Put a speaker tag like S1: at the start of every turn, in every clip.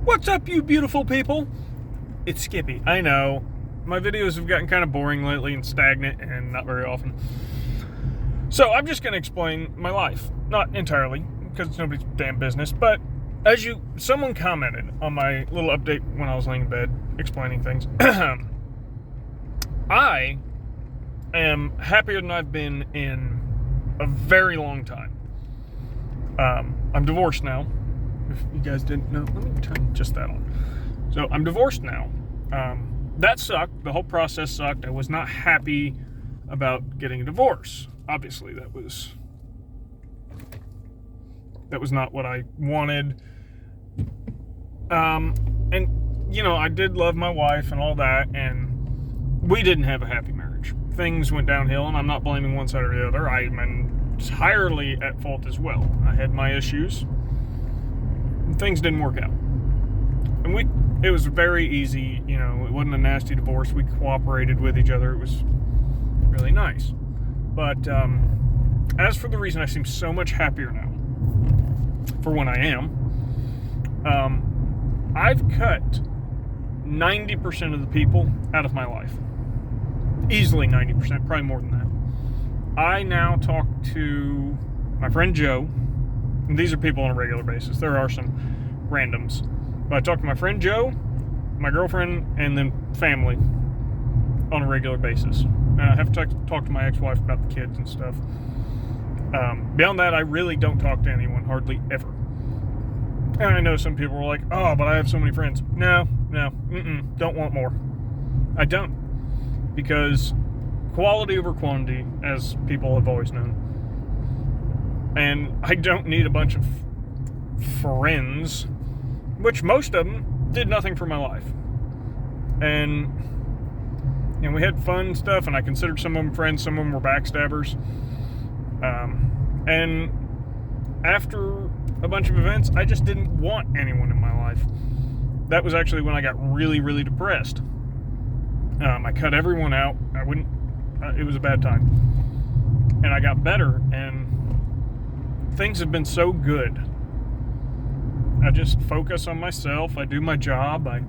S1: What's up, you beautiful people? It's Skippy. I know. My videos have gotten kind of boring lately and stagnant and not very often. So I'm just going to explain my life. Not entirely, because it's nobody's damn business, but someone commented on my little update when I was laying in bed explaining things. I am happier than I've been in a very long time. I'm divorced now. If you guys didn't know, let me turn just that on. So I'm divorced now. That sucked. The whole process sucked. I was not happy about getting a divorce. Obviously, that was not what I wanted. And you know, I did love my wife and all that, and we didn't have a happy marriage. Things went downhill, and I'm not blaming one side or the other. I'm entirely at fault as well. I had my issues. Things didn't work out. And it was very easy, you know, it wasn't a nasty divorce. We cooperated with each other. It was really nice. But as for the reason I seem so much happier now, for when I am, I've cut 90% of the people out of my life. Easily 90%, probably more than that. I now talk to my friend Joe. And these are people on a regular basis. There are some randoms. But I talk to my friend Joe, my girlfriend, and then family on a regular basis. And I have to talk to my ex-wife about the kids and stuff. Beyond that, I really don't talk to anyone, hardly ever. And I know some people are like, oh, but I have so many friends. No, don't want more. I don't. Because quality over quantity, as people have always known. And I don't need a bunch of friends, which most of them did nothing for my life. And we had fun stuff, and I considered some of them friends, some of them were backstabbers. And after a bunch of events, I just didn't want anyone in my life. That was actually when I got really, really depressed. I cut everyone out. It was a bad time. And I got better, and things have been so good. I just focus on myself. I do my job. I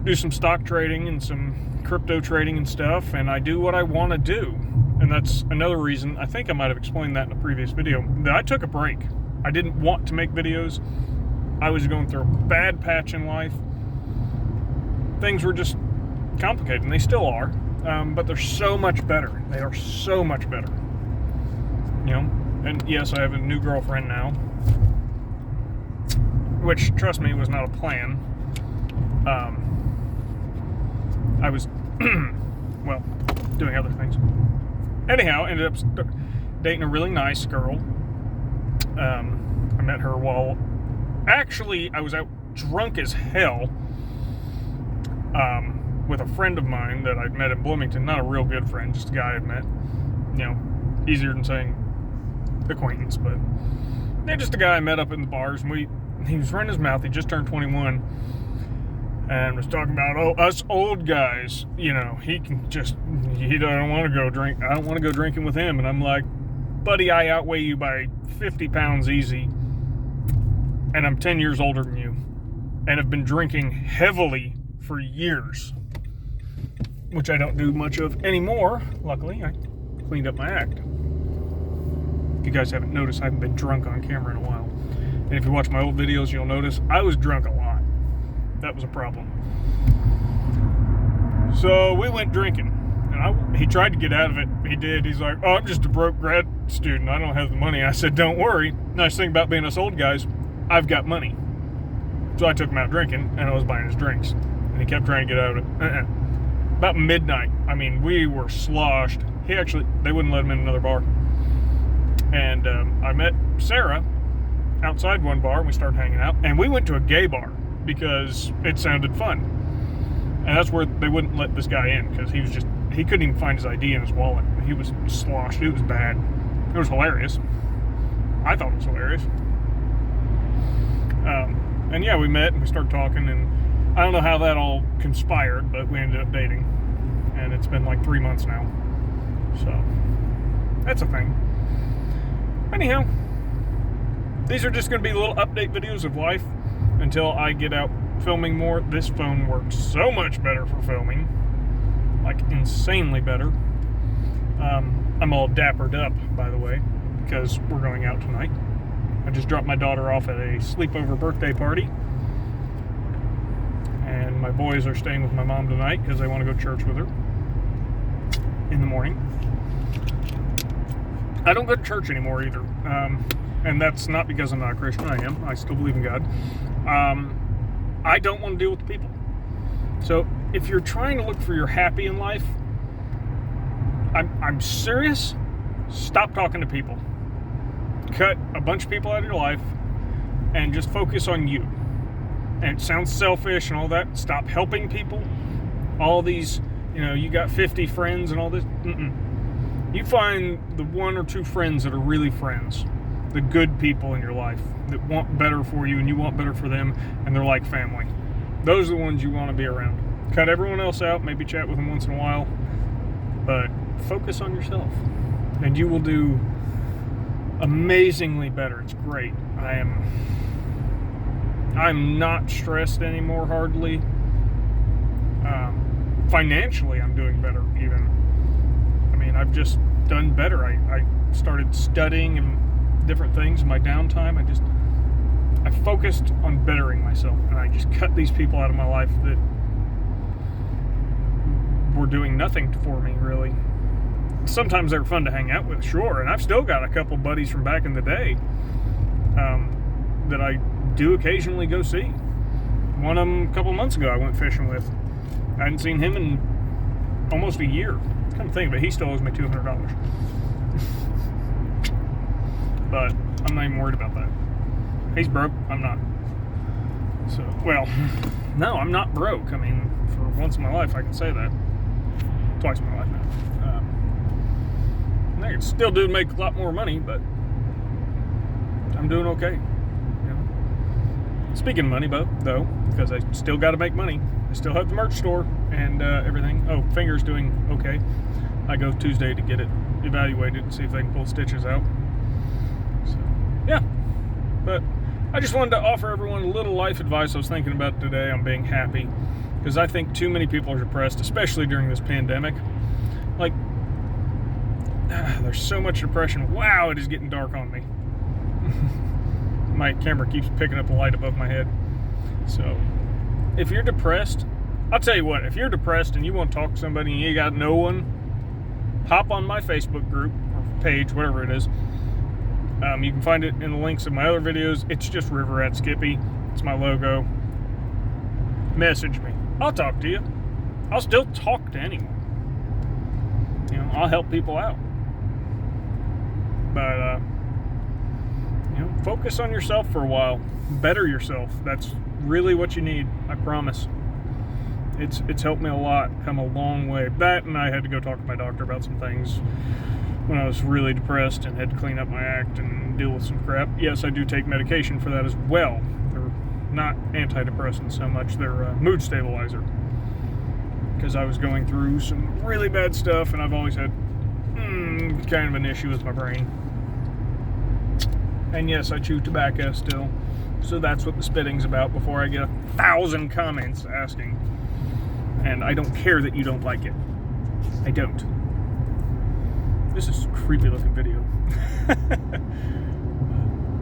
S1: do some stock trading and some crypto trading and stuff, and I do what I want to do. And that's another reason, I think I might have explained that in a previous video, that I took a break. I didn't want to make videos. I was going through a bad patch in life. Things were just complicated, and they still are. But they're so much better. They are so much better. You know? And yes, I have a new girlfriend now. Which, trust me, was not a plan. I was, well, doing other things. Anyhow, ended up dating a really nice girl. I met her while... Actually, I was out drunk as hell with a friend of mine that I'd met in Bloomington. Not a real good friend, just a guy I'd met. You know, easier than saying acquaintance, but yeah, just a guy I met up in the bars, and he was running his mouth. He just turned 21 and was talking about, oh, us old guys, you know, he don't want to go drink. I don't want to go drinking with him. And I'm like, buddy, I outweigh you by 50 pounds easy, and I'm 10 years older than you, and have been drinking heavily for years, which I don't do much of anymore. Luckily, I cleaned up my act. If you guys haven't noticed, I haven't been drunk on camera in a while. And if you watch my old videos, you'll notice I was drunk a lot. That was a problem. So we went drinking. And he tried to get out of it. He did. He's like, oh, I'm just a broke grad student. I don't have the money. I said, don't worry. Nice thing about being us old guys, I've got money. So I took him out drinking, and I was buying his drinks. And he kept trying to get out of it. About midnight, I mean, we were sloshed. They wouldn't let him in another bar. And I met Sarah outside one bar, and we started hanging out. And we went to a gay bar because it sounded fun. And that's where they wouldn't let this guy in, because he couldn't even find his ID in his wallet. He was sloshed. It was bad. It was hilarious. I thought it was hilarious. And yeah, we met and we started talking, and I don't know how that all conspired, but we ended up dating. And it's been like 3 months now. So, that's a thing. Anyhow, these are just going to be little update videos of life. until I get out filming more. This phone works so much better for filming, like insanely better. I'm all dappered up, by the way, because we're going out tonight. I just dropped my daughter off at a sleepover birthday party, and my boys are staying with my mom tonight because they want to go to church with her in the morning. I don't go to church anymore either, and that's not because I'm not a Christian. I am. I still believe in God. I don't want to deal with the people. So if you're trying to look for your happy in life, I'm serious. Stop talking to people. Cut a bunch of people out of your life and just focus on you. And it sounds selfish and all that. Stop helping people. All these, you got 50 friends and all this. You find the one or two friends that are really friends, the good people in your life that want better for you and you want better for them, and they're like family. Those are the ones you want to be around. Cut everyone else out, maybe chat with them once in a while, but focus on yourself and you will do amazingly better. It's great. I'm not stressed anymore hardly. Financially, I'm doing better even. I mean, I've just done better. I started studying and different things in my downtime. I focused on bettering myself, and I just cut these people out of my life that were doing nothing for me, really. Sometimes they were fun to hang out with, sure, and I've still got a couple buddies from back in the day that I do occasionally go see. One of them a couple months ago I went fishing with. I hadn't seen him in almost a year. Come think of it, he still owes me $200. But I'm not even worried about that. He's broke, I'm not. So, well, no, I'm not broke. I mean, for once in my life I can say that. Twice in my life now. I could still make a lot more money, but I'm doing okay. Speaking of money, though, because I still got to make money. I still have the merch store and everything. Oh, finger's doing okay. I go Tuesday to get it evaluated and see if they can pull stitches out. So, yeah. But I just wanted to offer everyone a little life advice I was thinking about today on being happy, because I think too many people are depressed, especially during this pandemic. Like, there's so much depression. Wow, it is getting dark on me. My camera keeps picking up the light above my head. So, if you're depressed, I'll tell you what, if you're depressed and you want to talk to somebody and you got no one, hop on my Facebook group or page, whatever it is. You can find it in the links of my other videos. It's just River at Skippy. It's my logo. Message me. I'll talk to you. I'll still talk to anyone. I'll help people out. But, focus on yourself for a while. Better yourself. That's really what you need. I promise. It's helped me a lot. Come a long way. That, and I had to go talk to my doctor about some things when I was really depressed and had to clean up my act and deal with some crap. Yes, I do take medication for that as well. They're not antidepressants so much. They're a mood stabilizer. Because I was going through some really bad stuff, and I've always had kind of an issue with my brain. And yes, I chew tobacco still. So that's what the spitting's about before I get 1,000 comments asking. And I don't care that you don't like it. I don't. This is a creepy looking video.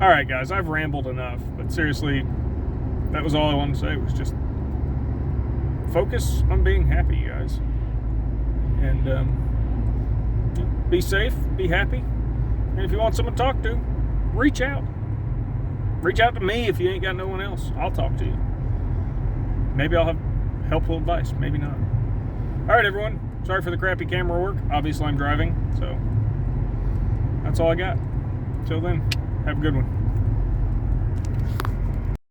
S1: Alright guys, I've rambled enough. But seriously, that was all I wanted to say. Was just focus on being happy, you guys. And be safe, be happy. And if you want someone to talk to, reach out. Reach out to me if you ain't got no one else. I'll talk to you. Maybe I'll have helpful advice. Maybe not. Alright, everyone. Sorry for the crappy camera work. Obviously, I'm driving. So, that's all I got. Till then, have a good one.